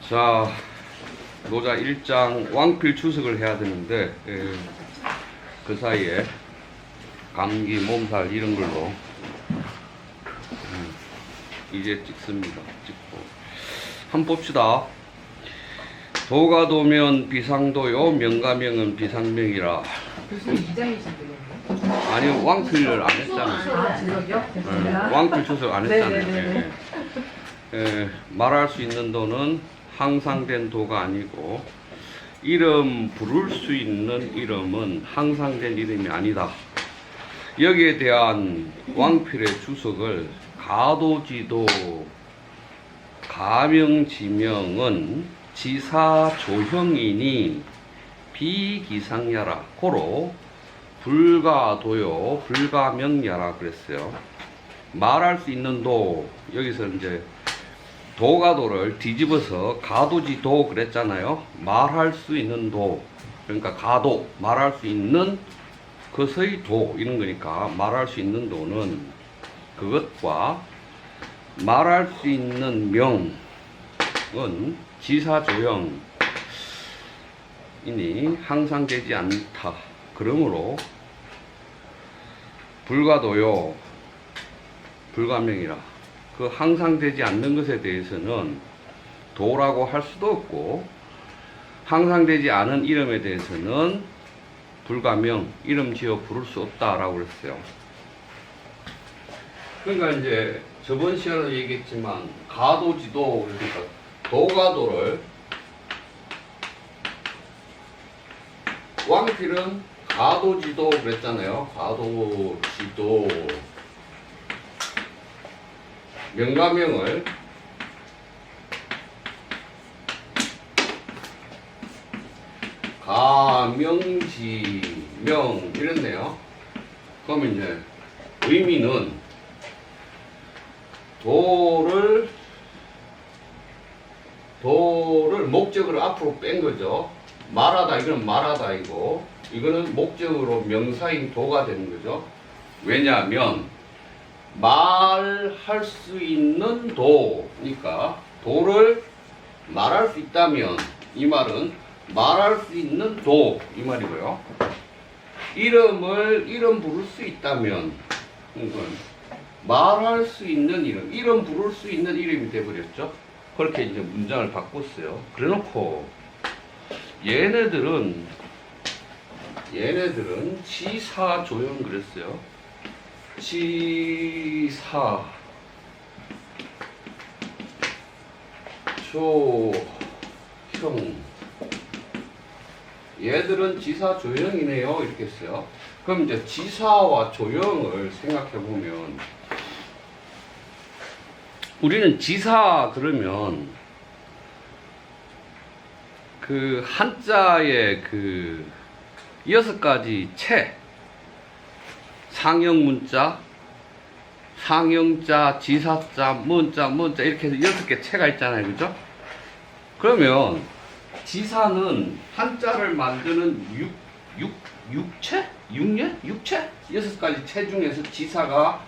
자, 노자 1장 왕필 추석을 해야 되는데 그 사이에 감기, 몸살 이런 걸로 이제 찍습니다. 찍고 한번 봅시다. 도가 도면 비상도요, 명가명은 비상명이라. 교수님 이장이신데요? 아니, 왕필을 안 했잖아요. 아, 지금요? 왕필 추석 안 했잖아요. 네네네. 말할 수 있는 도는 항상된 도가 아니고, 이름 부를 수 있는 이름은 항상된 이름이 아니다. 여기에 대한 왕필의 주석을 가도지도 가명지명은 지사조형이니 비기상야라. 고로 불가도요 불가명야라 그랬어요. 말할 수 있는 도, 여기서 이제 도가도를 뒤집어서 가도지도 그랬잖아요. 말할 수 있는 도, 그러니까 가도, 말할 수 있는 것의 도 이런 거니까, 말할 수 있는 도는 그것과 말할 수 있는 명은 지사조형이니 항상 되지 않다. 그러므로 불가도요 불가명이라. 그 항상 되지 않는 것에 대해서는 도라고 할 수도 없고, 항상 되지 않은 이름에 대해서는 불가명, 이름 지어 부를 수 없다라고 그랬어요. 그러니까 이제 저번 시간에 얘기했지만 가도지도, 그러니까 도가도를 왕필은 가도지도 그랬잖아요. 가도지도. 명가명을 가명지명 이랬네요. 그러면 이제 의미는 도를 목적으로 앞으로 뺀 거죠. 말하다, 이거는 말하다 이고, 이거는 목적으로 명사인 도가 되는 거죠. 왜냐하면 말할 수 있는 도니까, 도를 말할 수 있다면 이 말은 말할 수 있는 도 이 말이고요. 이름 부를 수 있다면 이건 말할 수 있는 이름 부를 수 있는 이름이 돼버렸죠. 그렇게 이제 문장을 바꿨어요. 그래놓고 얘네들은 지사조형 그랬어요. 지사조형. 얘들은 지사조형이네요. 이렇게 했어요. 그럼 이제 지사와 조형을 생각해 보면, 우리는 지사 그러면 그 한자의 그 6가지 채, 상형 문자, 지사자, 문자 이렇게 해서 6개 채가 있잖아요. 그죠? 그러면 지사는 한자를 만드는 육체? 육체? 6가지 채 중에서 지사가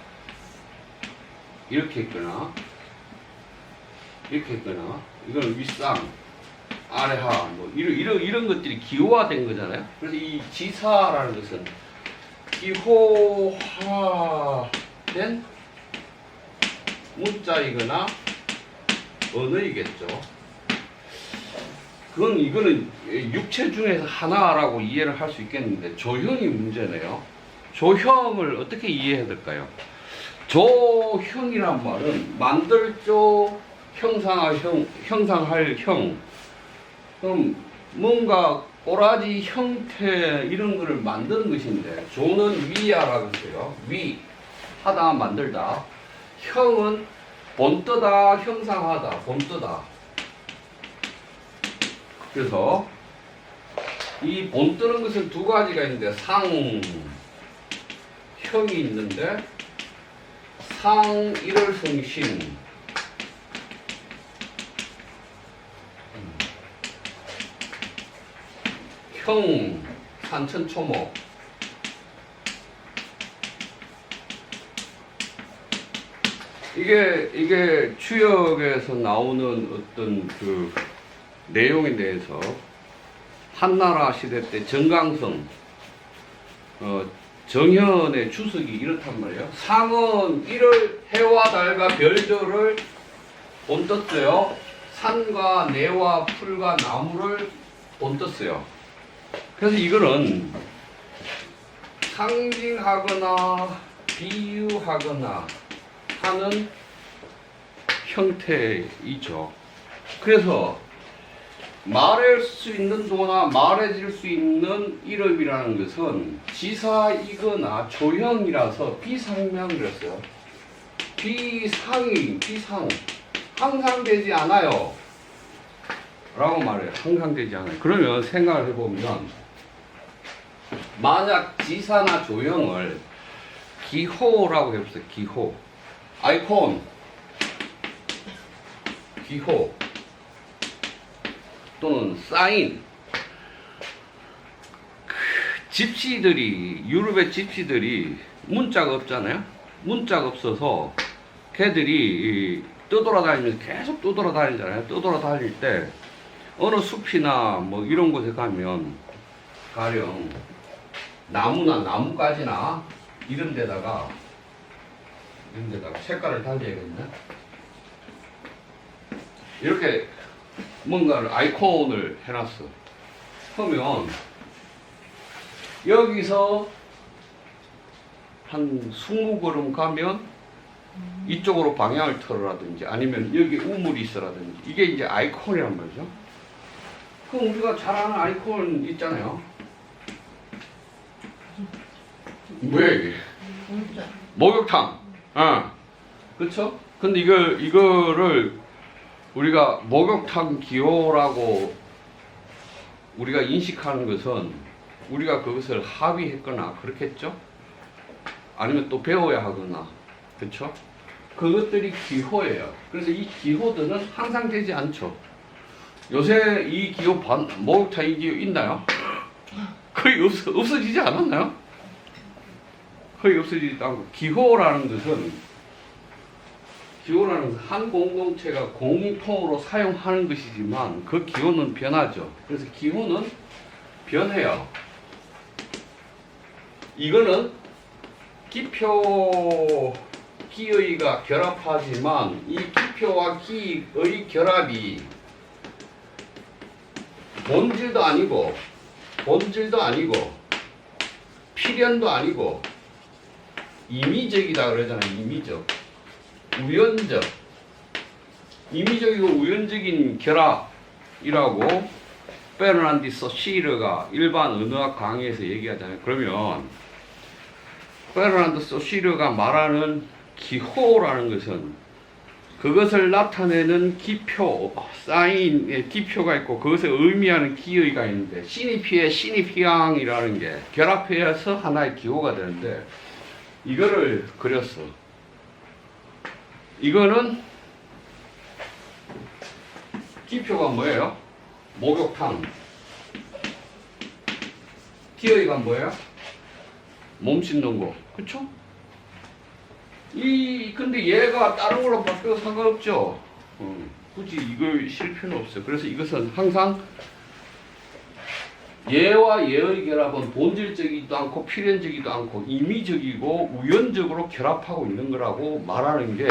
이렇게 있거나 이건 윗상, 아래하, 뭐 이런 것들이 기호화된 거잖아요. 그래서 이 지사라는 것은 기호화된 문자이거나 언어이겠죠. 이거는 육체 중에서 하나라고 이해를 할 수 있겠는데, 조형이 문제네요. 조형을 어떻게 이해해야 될까요? 조형이란 말은 만들조, 형상할 형. 그럼 뭔가 꼬라지 형태 이런 거를 만드는 것인데, 조는 위야라고 했어요. 위, 하다, 만들다. 형은 본떠다, 형상하다, 본떠다. 그래서 이 본떠는 것은 두 가지가 있는데, 상형이 있는데, 상일월성신, 형 산천초목, 이게 추역에서 나오는 어떤 그 내용에 대해서 한나라 시대 때 정강성 정현의 주석이 이렇단 말이에요. 상은 이를 해와 달과 별들을 본떴어요. 산과 내와 풀과 나무를 본떴어요. 그래서 이거는 상징하거나 비유하거나 하는 형태이죠. 그래서 말할 수 있는 도나 말해질 수 있는 이름이라는 것은 지사이거나 조형이라서 비상명 그랬어요. 비상 항상 되지 않아요 라고 말해요. 항상 되지 않아요. 그러면 생각을 해보면 만약 지사나 조형을 기호라고 해보세요. 기호 아이콘 기호 또는 사인. 집시들이 유럽의 집시들이 문자가 없잖아요. 문자가 없어서 걔들이 떠돌아다니면서 계속 떠돌아다니잖아요. 떠돌아다닐 때 어느 숲이나 뭐 이런 곳에 가면 가령 나무나 나뭇가지나 이런 데다가 색깔을 달려야겠네. 이렇게 뭔가를 아이콘을 해놨어. 그러면 여기서 한 20걸음 가면 이쪽으로 방향을 틀어라든지 아니면 여기 우물이 있어라든지 이게 이제 아이콘이란 말이죠. 그럼 우리가 잘 아는 아이콘 있잖아요. 뭐야 이게? 목욕탕. 그렇죠? 근데 이거를 우리가 목욕탕 기호라고 우리가 인식하는 것은 우리가 그것을 합의했거나 그렇겠죠? 아니면 또 배워야 하거나 그렇죠? 그것들이 기호예요. 그래서 이 기호들은 항상 되지 않죠. 요새 이 기호 목욕탕 이 기호 있나요? 거의 없어지지 않았나요? 거의 없어지지도 않고 기호라는 것은 한 공동체가 공통으로 사용하는 것이지만 그 기호는 변하죠. 그래서 기호는 변해요. 이거는 기표 기의가 결합하지만 이 기표와 기의 결합이 본질도 아니고 필연도 아니고 임의적이다 그러잖아요. 임의적, 우연적, 임의적이고 우연적인 결합이라고 베르난디 소시르가 일반 언어학 강의에서 얘기하잖아요. 그러면 베르난디 소시르가 말하는 기호라는 것은 그것을 나타내는 기표, 사인의 기표가 있고 그것을 의미하는 기의가 있는데 시니피에 시니피앙이라는 게 결합해서 하나의 기호가 되는데 이거를 그렸어. 이거는 기표가 뭐예요? 목욕탕. 기의가 뭐예요? 몸 씻는 거. 그쵸? 근데 얘가 다른 걸로 바뀌어도 상관없죠. 굳이 이걸 실 필요는 없어요. 그래서 이것은 항상 얘와 얘의 결합은 본질적이지도 않고 필연적이지도 않고 임의적이고 우연적으로 결합하고 있는 거라고 말하는 게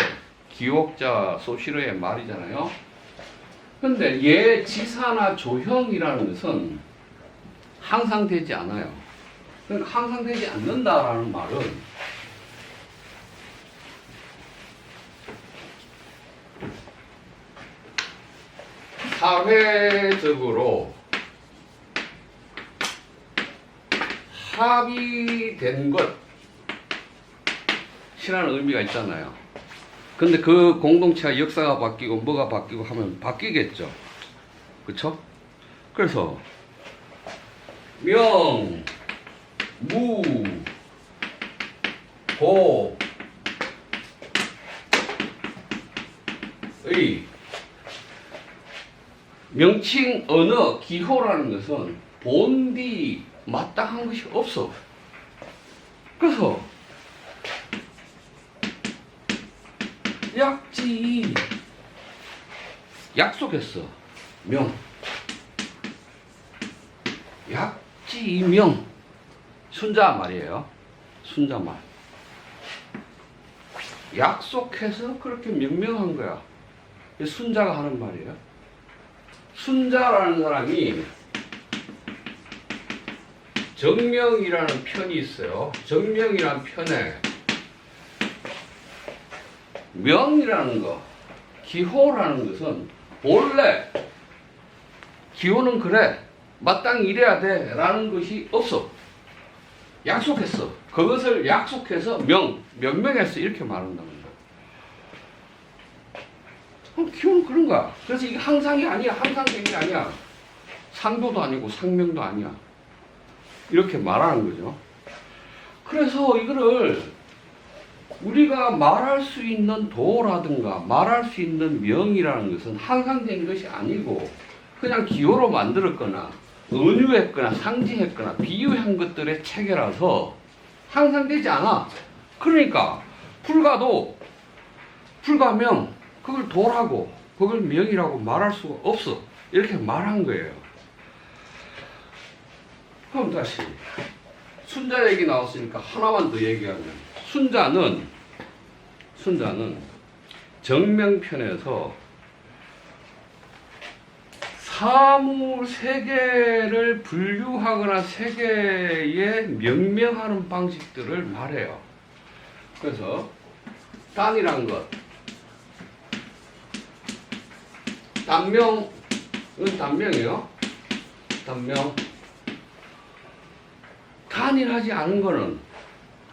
기억자 소시르의 말이잖아요. 근데 얘 지사나 조형이라는 것은 항상 되지 않아요. 그러니까 항상 되지 않는다라는 말은 사회적으로 합의된 것이라는 의미가 있잖아요. 근데 그 공동체가 역사가 바뀌고 뭐가 바뀌고 하면 바뀌겠죠. 그쵸? 그래서 명, 무, 고, 의 명칭, 언어, 기호라는 것은 본디 마땅한 것이 없어. 그래서 약지 약속했어. 명. 약지명. 순자 말이에요. 순자말. 약속해서 그렇게 명명한 거야. 순자가 하는 말이에요. 순자라는 사람이 정명이라는 편이 있어요. 정명이라는 편에 명이라는 거, 기호라는 것은 본래 기호는 그래, 마땅히 이래야 돼 라는 것이 없어. 약속했어. 그것을 약속해서 명명했어. 이렇게 말한다는 거야. 기호는 그런 거야. 그래서 이게 항상이 아니야. 항상적인 게 아니야. 상도도 아니고 상명도 아니야. 이렇게 말하는 거죠. 그래서 이거를 우리가 말할 수 있는 도라든가 말할 수 있는 명이라는 것은 항상적인 것이 아니고 그냥 기호로 만들었거나 은유했거나 상징했거나 비유한 것들의 체계라서 항상되지 않아. 그러니까 불가도 불가명 그걸 도라고 그걸 명이라고 말할 수가 없어. 이렇게 말한 거예요. 그럼 다시 순자 얘기 나왔으니까 하나만 더 얘기하면 순자는 정명편에서 사물 세계를 분류하거나 세계에 명명하는 방식들을 말해요. 그래서 단이란 것, 단명은 단명이에요. 단명. 단일하지 않은 거는,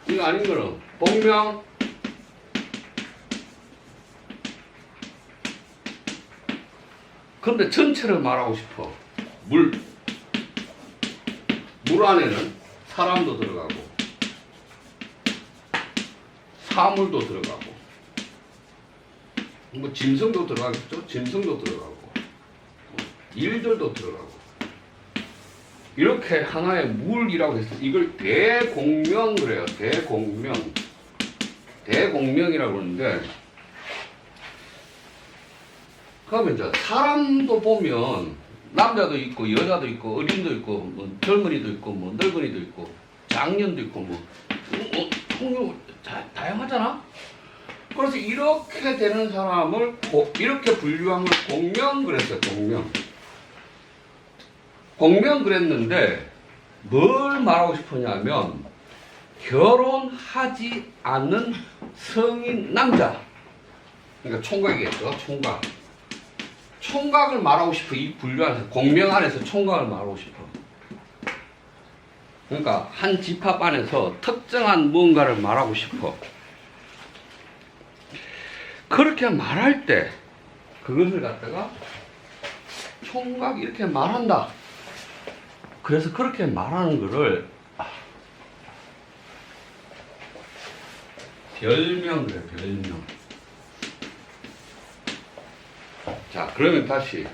이거 아닌 거는 복명. 근데 전체를 말하고 싶어. 물 안에는 사람도 들어가고 사물도 들어가고 뭐 짐승도 들어가겠죠. 짐승도 들어가고 일들도 들어가고 이렇게 하나의 물이라고 해서 이걸 대공명 그래요. 대공명이라고 그러는데 그러면 이제 사람도 보면 남자도 있고 여자도 있고 어린도 있고 뭐 젊은이도 있고 뭐 늙은이도 있고 장년도 있고 뭐 통역 다양하잖아. 그래서 이렇게 되는 사람을 이렇게 분류한 걸 공명 그랬어요. 공명 그랬는데 뭘 말하고 싶으냐면 결혼하지 않은 성인 남자, 그러니까 총각이겠죠. 총각을 말하고 싶어. 이 분류 안에서 공명 안에서 총각을 말하고 싶어. 그러니까 한 집합 안에서 특정한 무언가를 말하고 싶어. 그렇게 말할 때 그것을 갖다가 총각 이렇게 말한다. 그래서 그렇게 말하는 거를 별명 그래. 별명. 자, 그러면 다시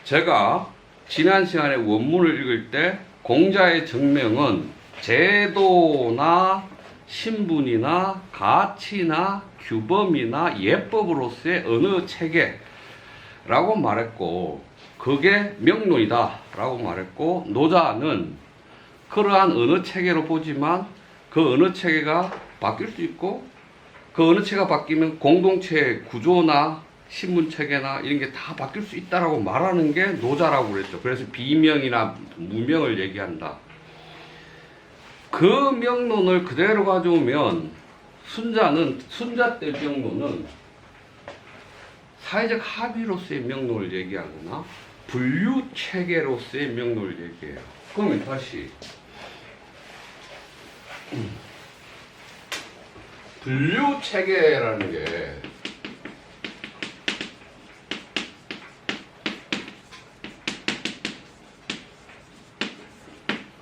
제가 지난 시간에 원문을 읽을 때 공자의 정명은 제도나 신분이나 가치나 규범이나 예법으로서의 어느 체계라고 말했고 그게 명론이다 라고 말했고 노자는 그러한 어느 체계로 보지만 그 어느 체계가 바뀔 수 있고 그 어느 체계가 바뀌면 공동체 구조나 신문체계나 이런 게 다 바뀔 수 있다라고 말하는 게 노자라고 그랬죠. 그래서 비명이나 무명을 얘기한다. 그 명론을 그대로 가져오면 순자 때 명론은 사회적 합의로서의 명론을 얘기하거나 분류체계로서의 명론을 얘기해요. 그러면 다시 분류체계라는 게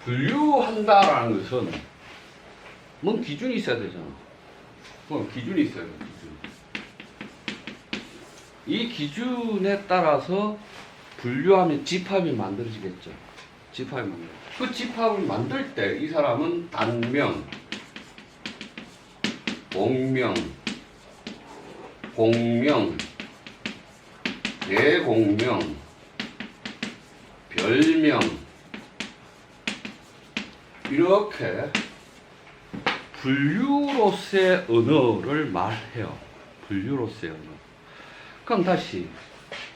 분류한다라는 것은 뭔 기준이 있어야 되잖아. 기준이 있어야 돼. 이 기준에 따라서 분류하면 집합이 만들어지겠죠. 그 집합을 만들 때 이 사람은 단명, 복명, 공명, 대공명, 별명, 이렇게 분류로서의 언어를 말해요. 분류로서의 언어. 그럼 다시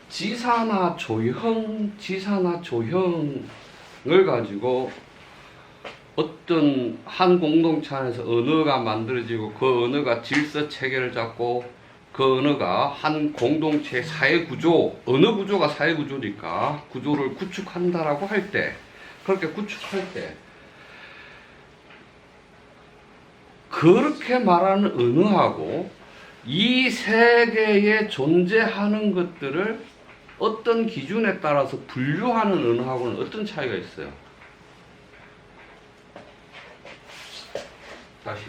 지사나 조형, 지사나 조형을 가지고 어떤 한 공동체 안에서 언어가 만들어지고 그 언어가 질서 체계를 잡고 그 언어가 한 공동체의 사회 구조, 언어 구조가 사회 구조니까 구조를 구축한다라고 할 때, 그렇게 구축할 때 그렇게 말하는 언어하고 이 세계에 존재하는 것들을 어떤 기준에 따라서 분류하는 언어하고는 어떤 차이가 있어요? 다시.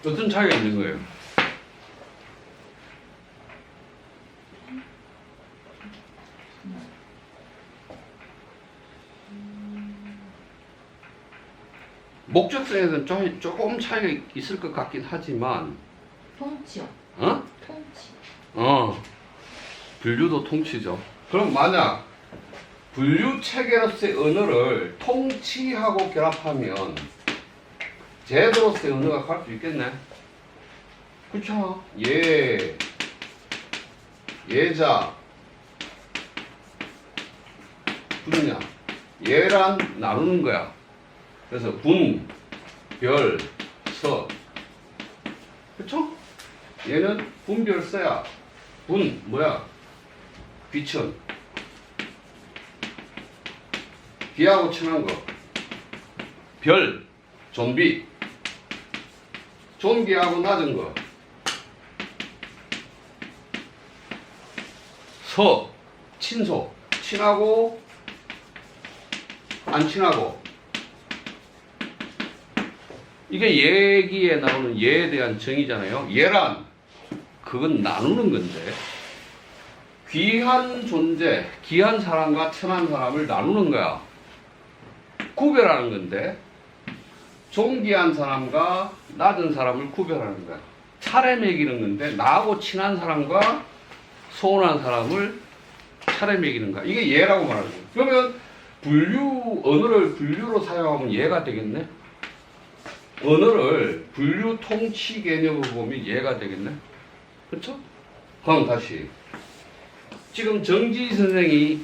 어떤 차이가 있는 거예요? 목적성에서는 조금 차이가 있을 것 같긴 하지만, 통치요. 어? 통치. 분류도 통치죠. 그럼 만약 분류 체계로서의 언어를 통치하고 결합하면 제도로서의 언어가 갈 수 있겠네. 그쵸? 예자, 분야. 예란 나누는 거야. 그래서 분, 별, 서. 그쵸? 얘는 분별서야. 분, 뭐야? 귀천. 귀하고 천한 거. 별, 좀비. 존귀하고 낮은 거. 서, 친소. 친하고 안 친하고. 이게 얘기에 나오는 예에 대한 정의잖아요. 예란 그건 나누는 건데, 귀한 존재, 귀한 사람과 천한 사람을 나누는 거야. 구별하는 건데, 존귀한 사람과 낮은 사람을 구별하는 거야. 차례 매기는 건데, 나하고 친한 사람과 소원한 사람을 차례 매기는 거야. 이게 예라고 말하는 거야. 그러면 언어를 분류로 사용하면 예가 되겠네? 언어를 분류 통치 개념으로 보면 예가 되겠네? 그렇죠? 그럼 다시. 지금 정지 선생이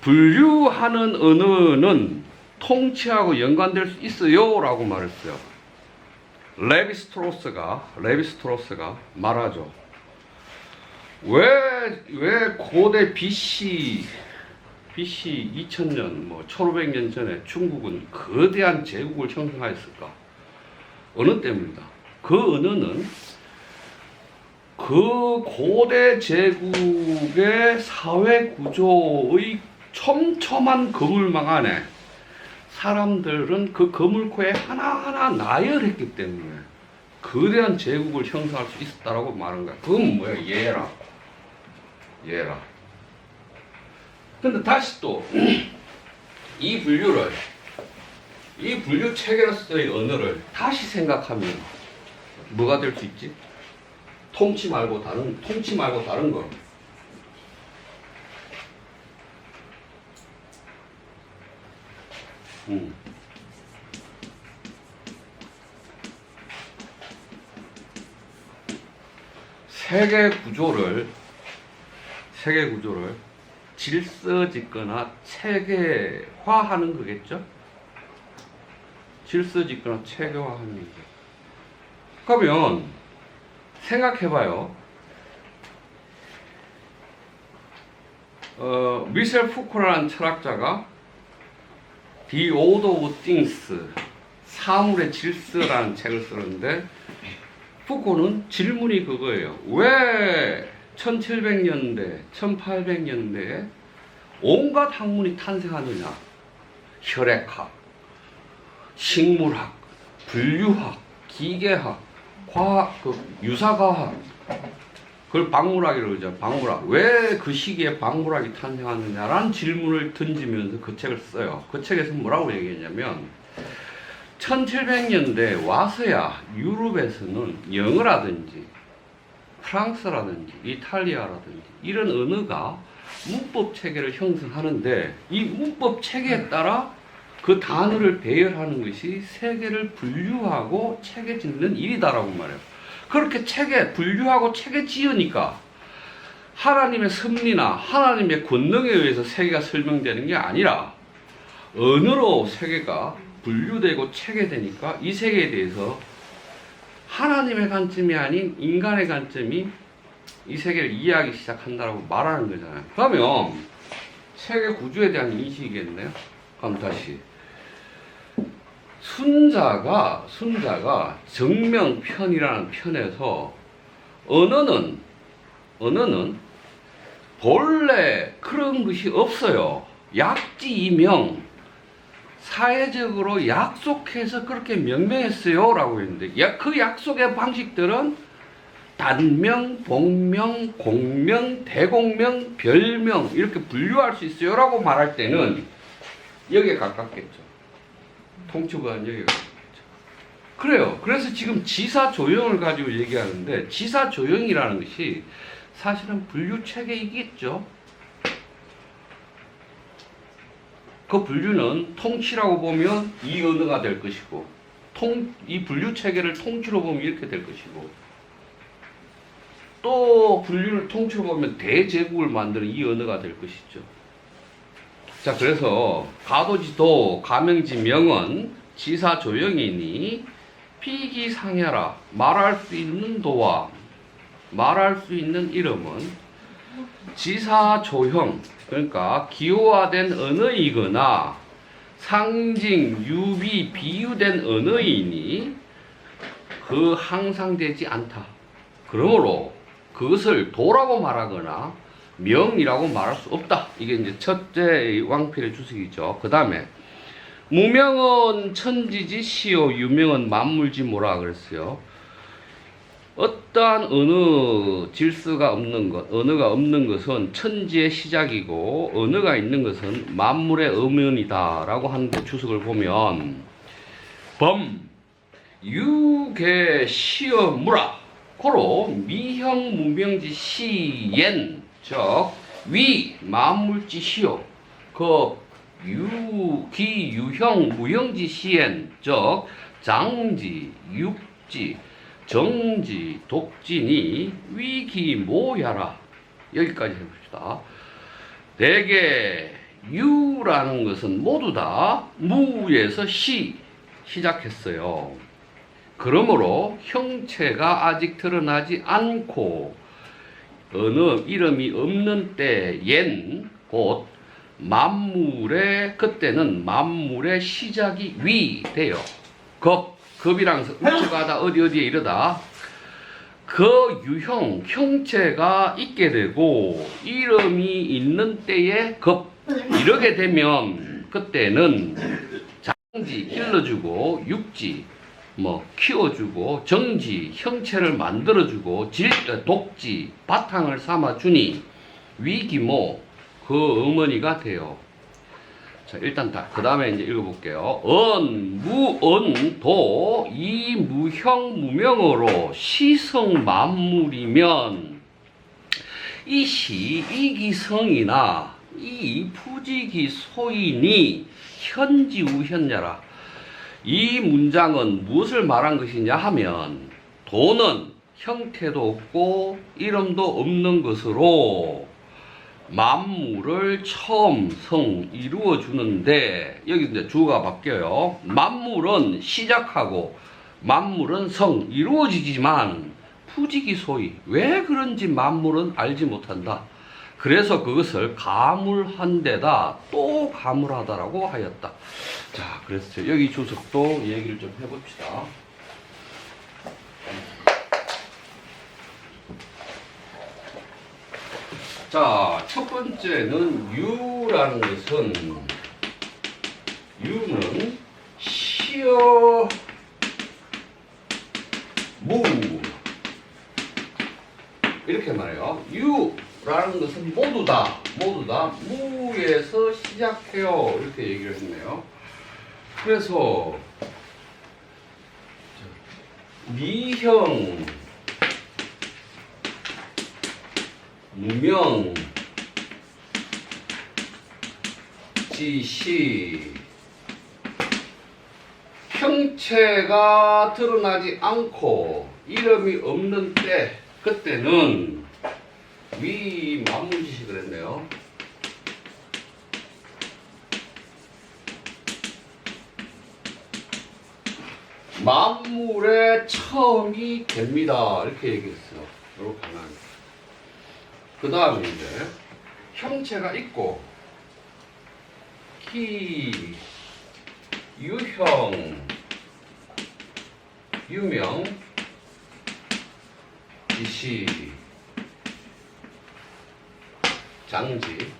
분류하는 언어는 통치하고 연관될 수 있어요 라고 말했어요. 레비스트로스가 말하죠. 왜 고대 BC 2000년, 1500년 전에 중국은 거대한 제국을 형성하였을까? 언어 때문이다. 그 언어는 그 고대 제국의 사회 구조의 촘촘한 그물망 안에 사람들은 그 그물코에 하나하나 나열했기 때문에 거대한 제국을 형성할 수 있었다라고 말하는 거야. 그건 뭐야? 예라. 근데 다시 또 이 분류 체계로서의 언어를 다시 생각하면 뭐가 될 수 있지? 통치 말고 다른 거. 세계 구조를 질서 짓거나 체계화하는 거겠죠? 질서 짓거나 체계화하는 거. 그러면 생각해봐요. 미셸 푸코라는 철학자가 The Order of Things, 사물의 질서라는 책을 쓰는데, 푸코는 질문이 그거예요. 왜 1700년대, 1800년대에 온갖 학문이 탄생하느냐? 혈액학, 식물학, 분류학, 기계학, 과학, 유사과학, 그걸 박물학이라고 그러죠. 박물학. 왜 그 시기에 박물학이 탄생하느냐라는 질문을 던지면서 그 책을 써요. 그 책에서 뭐라고 얘기했냐면 1700년대 와서야 유럽에서는 영어라든지 프랑스라든지 이탈리아라든지 이런 언어가 문법 체계를 형성하는데 이 문법 체계에 따라 그 단어를 배열하는 것이 세계를 분류하고 체계 짓는 일이다라고 말해요. 그렇게 체계, 분류하고 체계 지으니까 하나님의 섭리나 하나님의 권능에 의해서 세계가 설명되는 게 아니라 언어로 세계가 분류되고 체계되니까 이 세계에 대해서 하나님의 관점이 아닌 인간의 관점이 이 세계를 이해하기 시작한다고 말하는 거잖아요. 그러면 세계 구조에 대한 인식이겠네요. 그럼 다시 순자가 정명편이라는 편에서 언어는 본래 그런 것이 없어요. 약지이명 사회적으로 약속해서 그렇게 명명했어요 라고 했는데 그 약속의 방식들은 단명, 복명, 공명, 대공명, 별명 이렇게 분류할 수 있어요 라고 말할 때는 여기에 가깝겠죠. 통치관 여기가 가깝겠죠. 그래요. 그래서 지금 지사조형을 가지고 얘기하는데 지사조형이라는 것이 사실은 분류체계이겠죠. 그 분류는 통치라고 보면 이 언어가 될 것이고 이 분류체계를 통치로 보면 이렇게 될 것이고 또 분류를 통치로 보면 대제국을 만드는 이 언어가 될 것이죠. 자, 그래서 가도지도 가명지명은 지사조형이니 피기상야라 말할 수 있는 도와 말할 수 있는 이름은 지사조형 그러니까 기호화된 언어이거나 상징, 유비, 비유된 언어이니 그 항상되지 않다. 그러므로 그것을 도라고 말하거나 명이라고 말할 수 없다. 이게 이제 첫째 왕필의 주석이죠. 그 다음에 무명은 천지지 시요 유명은 만물지 뭐라 그랬어요. 어떠한 언어 질서가 없는 것, 언어가 없는 것은 천지의 시작이고 언어가 있는 것은 만물의 음연이다 라고 하는데 주석을 보면 범, 유계, 시어, 무라 고로 미형, 무명지, 시엔 즉 위, 만물지, 시어 그 기, 유형, 무형지, 시엔 즉 장지, 육지 정지, 독진이 위기 모야라. 여기까지 해봅시다. 대개 유라는 것은 모두 다 무에서 시작했어요. 그러므로 형체가 아직 드러나지 않고 어느 이름이 없는 때엔 곧 만물의 그때는 만물의 시작이 위 돼요. 급이랑 우체가다 어디에 이러다 그 유형 형체가 있게 되고 이름이 있는 때에 급 이렇게 되면 그때는 장지 길러주고 육지 뭐 키워주고 정지 형체를 만들어주고 독지 바탕을 삼아주니 위기모 그 어머니가 돼요. 자, 일단 그 다음에 이제 읽어볼게요. 도, 이 무형, 무명으로 시성 만물이면, 이 시, 이기성이나, 이 푸지기 소인이 현지 우현야라. 이 문장은 무엇을 말한 것이냐 하면, 도는 형태도 없고, 이름도 없는 것으로, 만물을 처음 이루어 주는데 여기 이제 주어가 바뀌어요. 만물은 시작하고 만물은 이루어지지만 푸지기소이 왜 그런지 만물은 알지 못한다. 그래서 그것을 가물한 데다 또 가물하다라고 하였다. 자, 그래서 여기 주석도 얘기를 좀 해봅시다. 자, 첫 번째는 유라는 것은 유는 시어 이렇게 말해요. 유라는 것은 모두 다 무에서 시작해요. 이렇게 얘기를 했네요. 그래서 미형, 무명, 지시, 형체가 드러나지 않고 이름이 없는 때, 그때는 위 만물지식을 했네요. 만물의 처음이 됩니다. 이렇게 얘기했어요. 이렇게 하나. 그 다음에 이제 형체가 있고 기, 유형, 유명, 지시, 장지,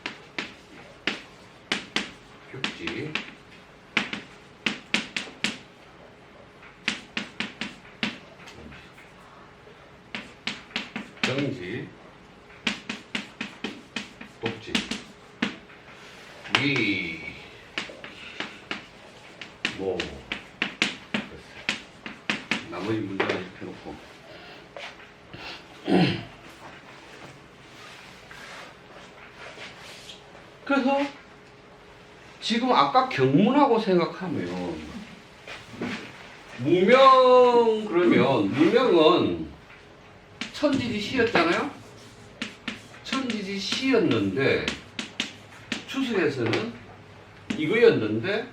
육지, 정지, 독지, 위, 뭐, 나머지 문제가 이렇게 해놓고. 그래서 지금 아까 경문하고 생각하면 무명, 그러면 무명은 천지지 시였잖아요. 천지지 시였는데 추수에서는 이거였는데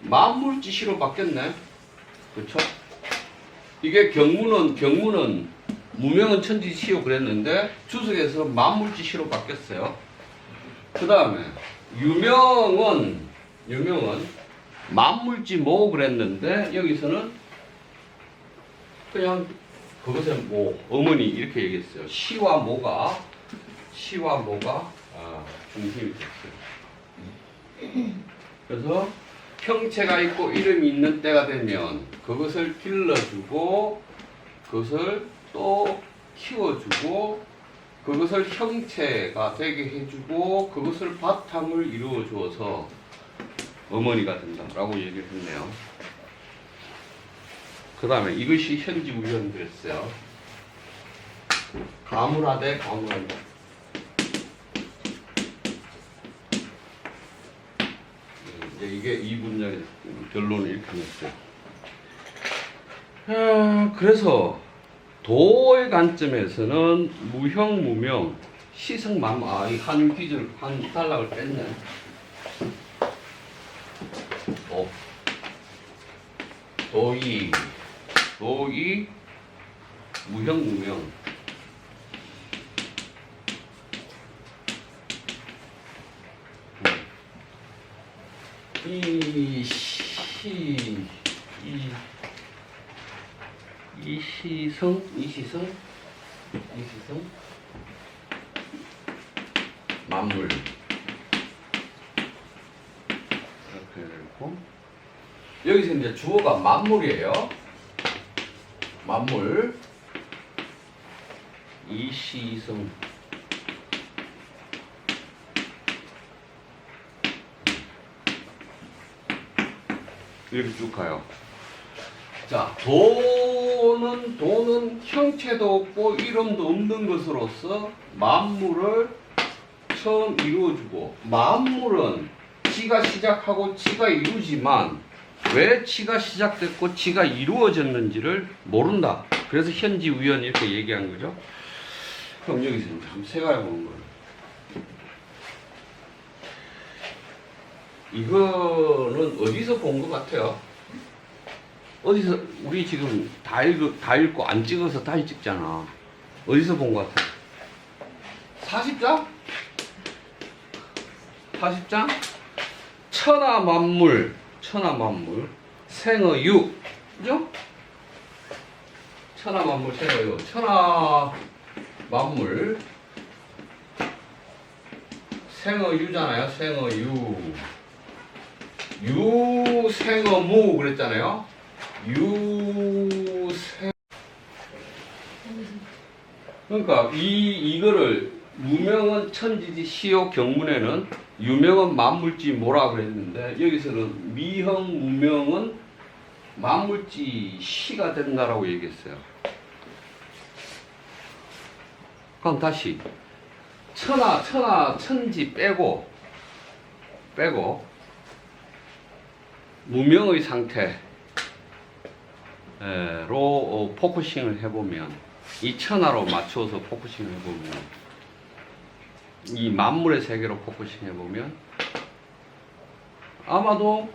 만물지시로 바뀌었네. 그렇죠? 이게 경문은 무명은 천지시요 그랬는데 추석에서 만물지시로 바뀌었어요. 그 다음에 유명은 만물지모 그랬는데 여기서는 그냥 그것을 뭐 어머니 이렇게 얘기했어요. 시와 모가 중심이 됐어요. 그래서 형체가 있고 이름이 있는 때가 되면 그것을 길러주고 그것을 또 키워주고 그것을 형체가 되게 해주고 그것을 바탕을 이루어 주어서 어머니가 된다라고 얘기를 했네요. 그 다음에 이것이 현지우연 그랬어요. 가물하되 가물한다. 이게 이 문장의 결론을 이렇게 냈어요. 그래서 도의 관점에서는 무형, 무명, 시승, 만무, 한 귀절, 한 단락을 뺐네. 도의, 무형, 무명. 이시성 만물 이렇게 되고 여기서 이제 주어가 만물이에요. 만물 이시성 이렇게 쭉 가요. 자, 도는 형체도 없고 이름도 없는 것으로서 만물을 처음 이루어주고 만물은 지가 시작하고 지가 이루지만 왜 지가 시작됐고 지가 이루어졌는지를 모른다. 그래서 현지우연 이렇게 얘기한 거죠. 그럼 여기서 이제 한번 생각해 보는 거예요. 이거는 어디서 본 것 같아요? 어디서 우리 지금 다 읽고 안 찍어서 다시 찍잖아. 어디서 본 것 같아? 40장? 40장? 천하만물 생어유 그죠? 천하만물 생어유 천하만물 생어유잖아요. 생어유 유생어무 그랬잖아요. 유생 그러니까 이거를 무명은 천지지 시효 경문에는 유명은 만물지 뭐라 그랬는데 여기서는 미형 무명은 만물지 시가 된다라고 얘기했어요. 그럼 다시 천하 천지 빼고 무명의 상태로 포커싱을 해보면 이 천하로 맞춰서 포커싱을 해보면 이 만물의 세계로 포커싱 해보면 아마도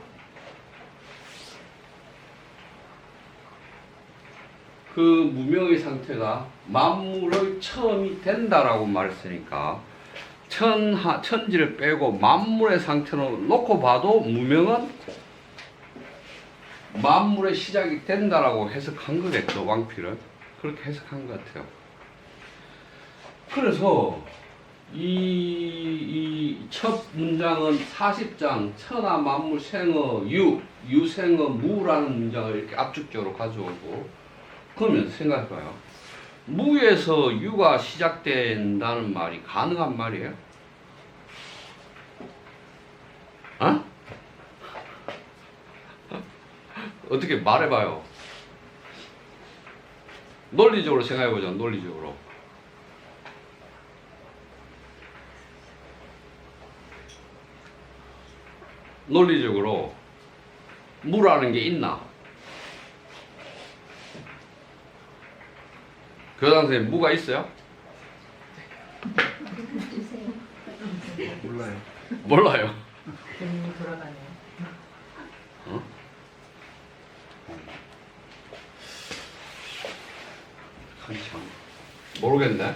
그 무명의 상태가 만물의 처음이 된다라고 말했으니까 천지를 빼고 만물의 상태로 놓고 봐도 무명은 만물의 시작이 된다라고 해석한 거겠죠. 왕필은 그렇게 해석한 것 같아요. 그래서 이 첫 문장은 40장 천하 만물 생어 유생어 무라는 문장을 이렇게 압축적으로 가져오고, 그러면 생각해봐요. 무에서 유가 시작된다는 말이 가능한 말이에요? 어? 어떻게 말해봐요. 논리적으로 생각해보자. 논리적으로. 논리적으로 무라는 게 있나? 교장 선생님 무가 있어요? 몰라요. 몰라요. 돈이 돌아가네요. 어? 한참 모르겠네.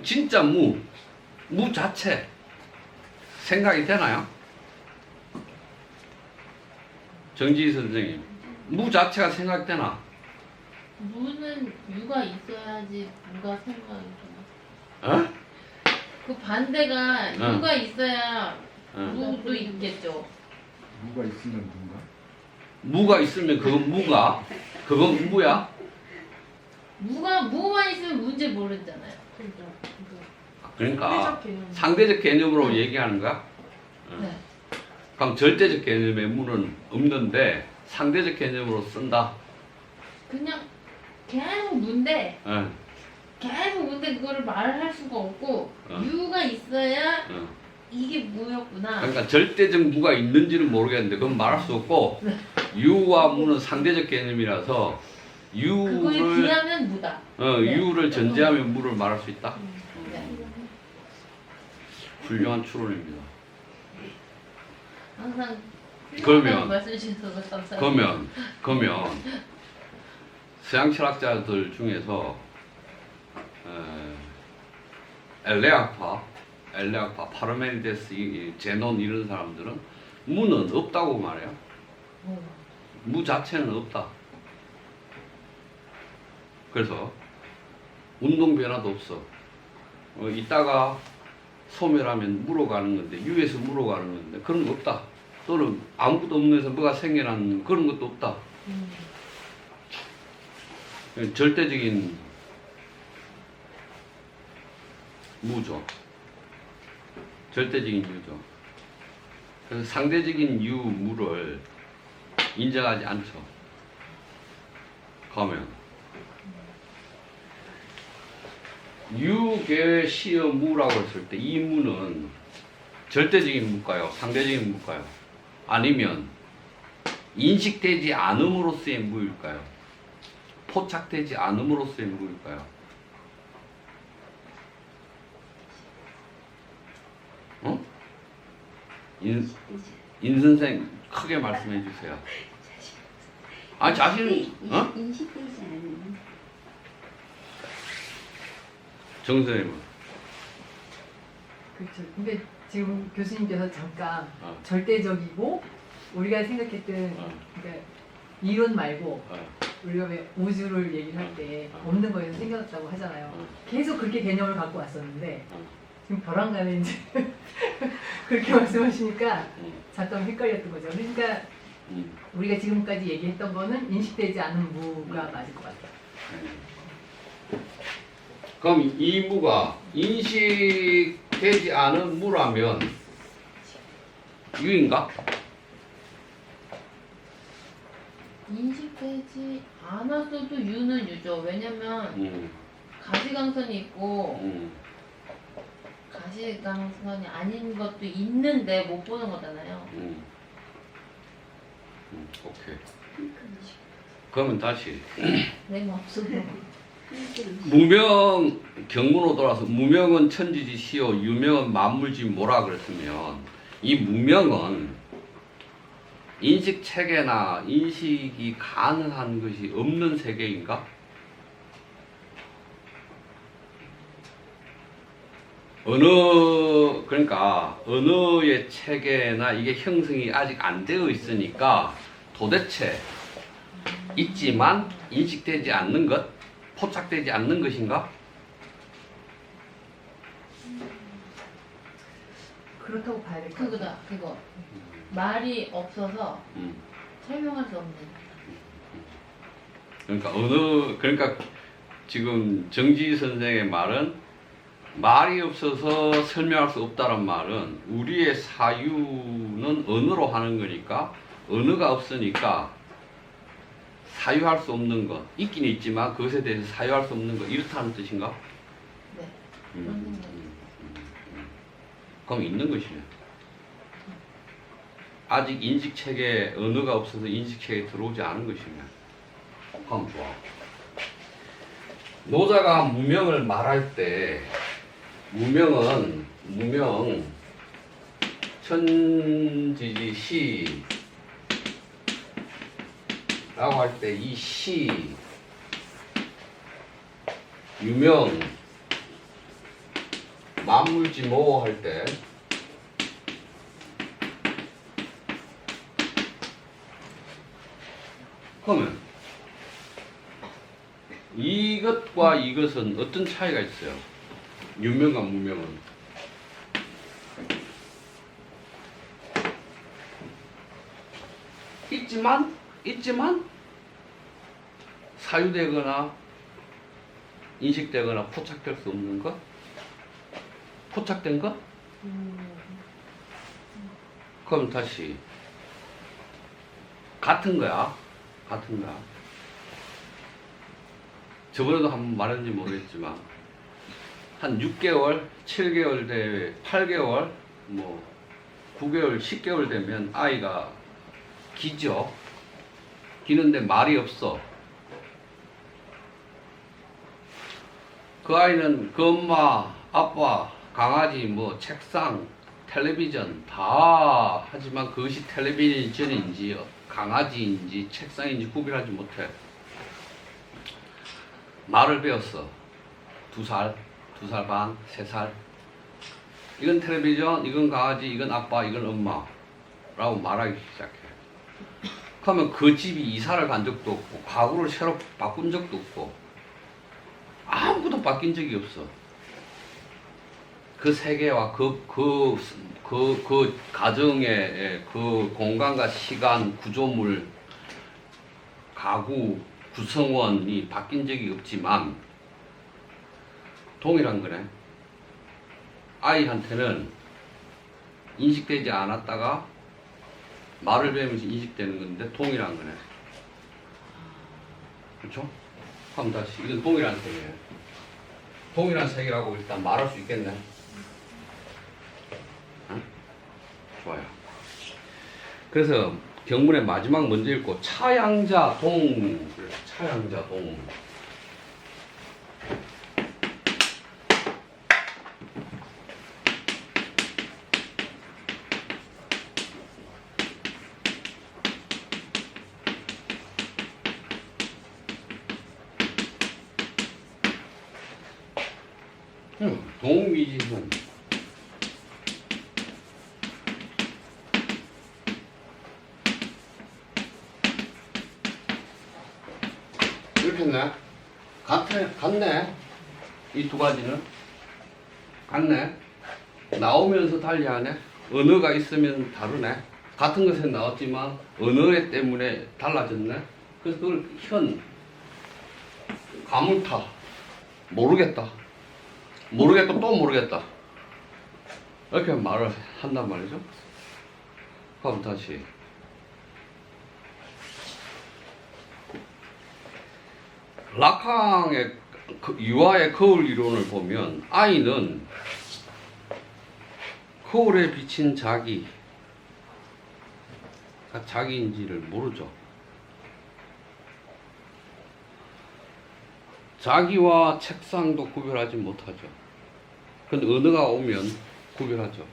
진짜 무 자체 생각이 되나요? 정지희 선생님, 무 자체가 생각되나? 무는 유가 있어야지 무가 생각이 되나? 어? 그 반대가 응. 유가 있어야 응. 무도 있겠죠. 무가 있으면 뭔가? 무가 있으면 그건 무야? 무만 있으면 문제 모르잖아요. 그러니까 상대적 개념. 상대적 개념으로 얘기하는 거야? 네. 그럼 절대적 개념의 무는 없는데 상대적 개념으로 쓴다. 그냥 계속 무인데 예. 계속 무인데 그거를 말할 수가 없고 유가 있어야 어. 이게 무였구나. 그러니까 절대적 무가 있는지는 모르겠는데 그건 말할 수 없고 유와 무는 상대적 개념이라서 그거에 유를 비하면 무다. 네. 유를 전제하면 무를 말할 수 있다. 네. 훌륭한 추론입니다. 항상 그러면- 훌륭하다고 말씀 주셔서 감사합니다. 그러면 서양 철학자들 중에서 엘레아파, 파르메니데스, 제논 이런 사람들은 무는 없다고 말해요. 무 자체는 없다. 그래서 운동 변화도 없어. 이따가 소멸하면 무로 가는 건데 유에서 무로 가는 건데 그런 거 없다. 또는 아무것도 없는 데서 뭐가 생겨나는 그런 것도 없다. 절대적인 무죠. 절대적인 유죠. 그래서 상대적인 유, 무를 인정하지 않죠. 그러면 유계 시어 무라고 했을 때 이 무는 절대적인 무일까요? 상대적인 무일까요? 아니면 인식되지 않음으로써의 무일까요? 포착되지 않음으로써의 무일까요? 어? 인 선생 크게 말씀해 주세요. 아 자신 인식되지 않는. 정 선생님은 그렇죠. 근데 지금 교수님께서 잠깐 어. 절대적이고 우리가 생각했던 어. 그러니까 이론 말고 어, 우리가 왜 우주를 얘기를 할 때 어. 없는 거에서 생겨났다고 하잖아요. 어. 계속 그렇게 개념을 갖고 왔었는데 어. 지금 벼랑 간에 이제 그렇게 말씀하시니까 음. 잠깐 헷갈렸던 거죠. 그러니까 우리가 지금까지 얘기했던 거는 인식되지 않은 무가 맞을 것 같아요. 그럼 이 무가 인식되지 않은 무라면 유인가? 인식되지 않았어도 유는 유죠. 왜냐면 가시광선이 있고 가시광선이 아닌 것도 있는데 못 보는 거잖아요. 오케이. 그러면 다시 내가 없어도 무명 경문으로 돌아서 무명은 천지지 시요 유명은 만물지 뭐라 그랬으면 이 무명은 인식 체계나 인식이 가능한 것이 없는 세계인가? 그러니까 언어의 체계나 이게 형성이 아직 안 되어 있으니까 도대체 있지만 인식되지 않는 것, 포착되지 않는 것인가? 그렇다고 봐야 될 것 같아요. 그거다. 그거 말이 없어서 설명할 수 없는. 그러니까 지금 정지 선생의 말은 말이 없어서 설명할 수 없다는 말은 우리의 사유는 언어로 하는 거니까 언어가 없으니까 사유할 수 없는 것 있긴 있지만 그것에 대해서 사유할 수 없는 것 이렇다는 뜻인가? 네. 그런 생각. 그럼 있는 것이네. 아직 인식체계 언어가 없어서 인식체계에 들어오지 않은 것이네. 그럼 좋아. 노자가 무명을 말할 때 무명 천지지 시 라고 할 때 이 시 유명 만물지 뭐 할 때 그러면 이것과 이것은 어떤 차이가 있어요? 유명과 무명은 있지만 사유되거나 인식되거나 포착될 수 없는 것? 포착된 것? 그럼 다시 같은 거야. 저번에도 한번 말했는지 모르겠지만 한 6개월, 7개월 대 8개월, 뭐 9개월, 10개월 되면 아이가 기죠. 기는데 말이 없어. 그 아이는 그 엄마, 아빠, 강아지, 뭐 책상, 텔레비전 다 하지만 그것이 텔레비전인지 강아지인지 책상인지 구별하지 못해. 말을 배웠어. 2살, 2살 반, 3살. 이건 텔레비전, 이건 강아지, 이건 아빠, 이건 엄마 라고 말하기 시작해. 그러면 그 집이 이사를 간 적도 없고 가구를 새로 바꾼 적도 없고 아무것도 바뀐 적이 없어. 그 세계와 그 가정의 그 공간과 시간, 구조물, 가구, 구성원이 바뀐 적이 없지만 동일한 거네. 아이한테는 인식되지 않았다가 말을 배우면서 인식되는 건데 동일한 거네. 그렇죠? 그럼 다시 이건 동일한 세계예요. 동일한 세계라고 일단 말할 수 있겠네. 응? 좋아요. 그래서 경문의 마지막 먼저 읽고 차양자동. 차양자동. 동미지선. 이렇게 했네. 같네. 이 두 가지는 같네. 나오면서 달리하네. 언어가 있으면 다르네. 같은 것에 나왔지만 언어에 때문에 달라졌네. 그래서 그걸 가물타, 모르겠다, 또 모르겠다, 이렇게 말을 한단 말이죠. 그럼 다시 라캉의 유아의 거울 이론을 보면 아이는 거울에 비친 자기가 자기인지를 모르죠. 자기와 책상도 구별하지 못하죠. 근데 언어가 오면 구별하죠.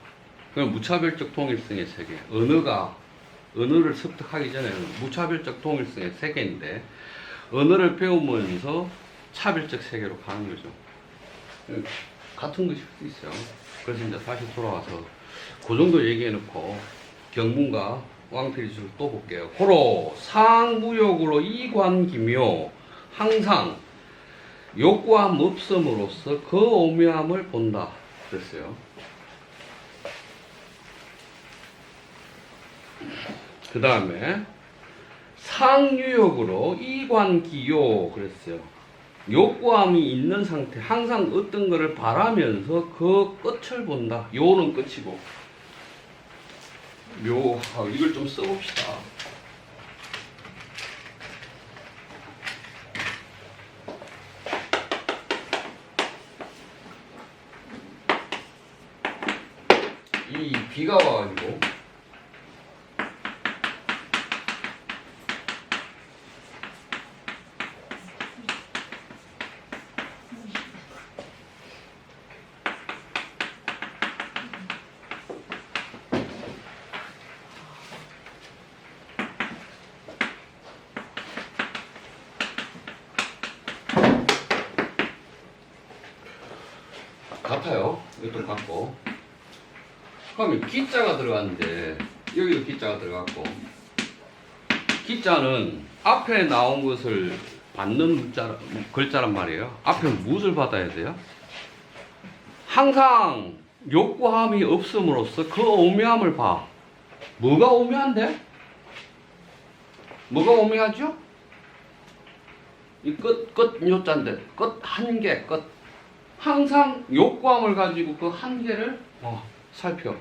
그건 무차별적 통일성의 세계. 언어를 습득하기 전에는 무차별적 통일성의 세계인데, 언어를 배우면서 차별적 세계로 가는 거죠. 같은 것일 수 있어요. 그래서 이제 다시 돌아와서 그 정도 얘기해놓고 경문과 왕필주를 또 볼게요. 고로 상무욕으로 이관기묘 항상 욕구함 없음으로써 그 오묘함을 본다 그랬어요. 그 다음에 상유욕으로 이관기요 그랬어요. 욕구함이 있는 상태, 항상 어떤 거를 바라면서 그 끝을 본다. 요는 끝이고, 이걸 좀 써봅시다. 이 비가 와가지고 같아요. 이것도 같고. 그러면 기자가 들어갔는데 여기도 기자가 들어갔고, 기자는 앞에 나온 것을 받는 글자란 말이에요. 앞에 무엇을 받아야 돼요? 항상 욕구함이 없음으로써 그 오묘함을 봐. 뭐가 오묘한데? 뭐가 오묘하죠? 이 끝 요자인데, 끝 한계, 끝. 항상 욕구함을 가지고 그 한계를 살펴.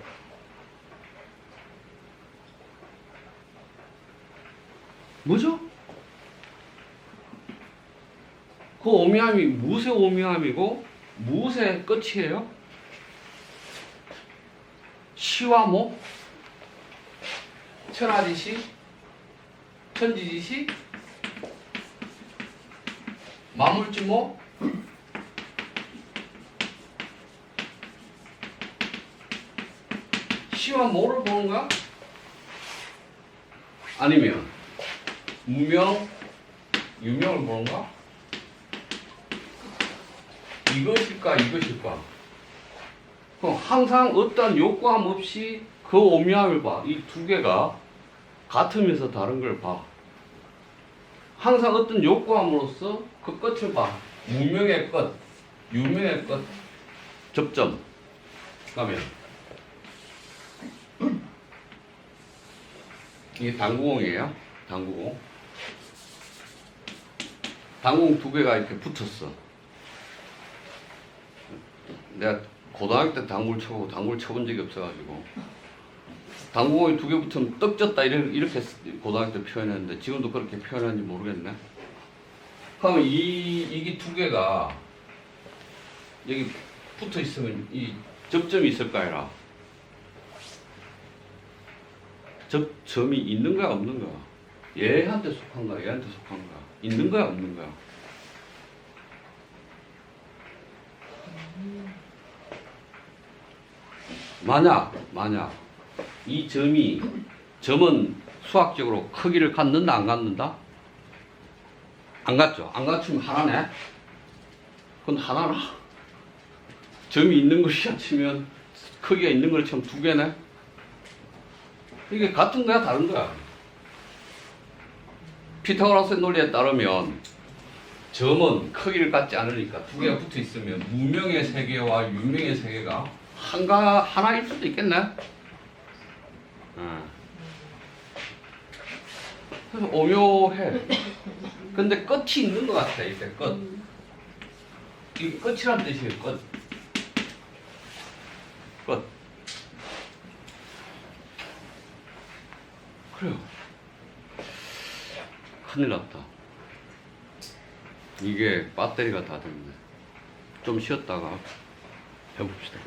뭐죠? 그 오묘함이 무엇의 오묘함이고 무엇의 끝이에요? 시와 모? 천하지시? 천지지시? 만물지모? 시와 모를 보는 거야? 아니면 무명, 유명을 보는 거야? 이것일까, 이것일까? 그럼 항상 어떤 욕구함 없이 그 오묘함을 봐. 이 두 개가 같으면서 다른 걸 봐. 항상 어떤 욕구함으로써 그 끝을 봐. 무명의 끝, 유명의 끝, 접점. 가면 이게 당구공이에요. 당구공. 당구공 두 개가 이렇게 붙었어. 내가 고등학교 때 당구를 쳐본 적이 없어가지고, 당구공이 두 개 붙으면 떡졌다 이렇게 고등학교 때 표현했는데, 지금도 그렇게 표현하는지 모르겠네. 그러면 이게 두 개가 여기 붙어 있으면 이 접점이 있을까 해라. 접점이 있는 거야, 없는 거야? 얘한테 속한 거야, 얘한테 속한 거야? 있는 거야, 없는 거야? 만약 이 점은 수학적으로 크기를 갖는다, 안 갖는다? 안 갖죠. 안 갖추면 하나네. 그건 하나라. 점이 있는 것이야 치면, 크기가 있는 걸 치면 두 개네. 이게 같은 거야, 다른 거야? 피타고라스의 논리에 따르면 점은 크기를 갖지 않으니까 두 개가 붙어 있으면 무명의 세계와 유명의 세계가 하나일 수도 있겠네. 그래서 오묘해. 근데 끝이 있는 것 같아, 이게 끝. 이게 끝이란 뜻이에요, 끝. 끝. 그래요. 큰일 났다. 이게 배터리가 다 됐네. 좀 쉬었다가 해봅시다.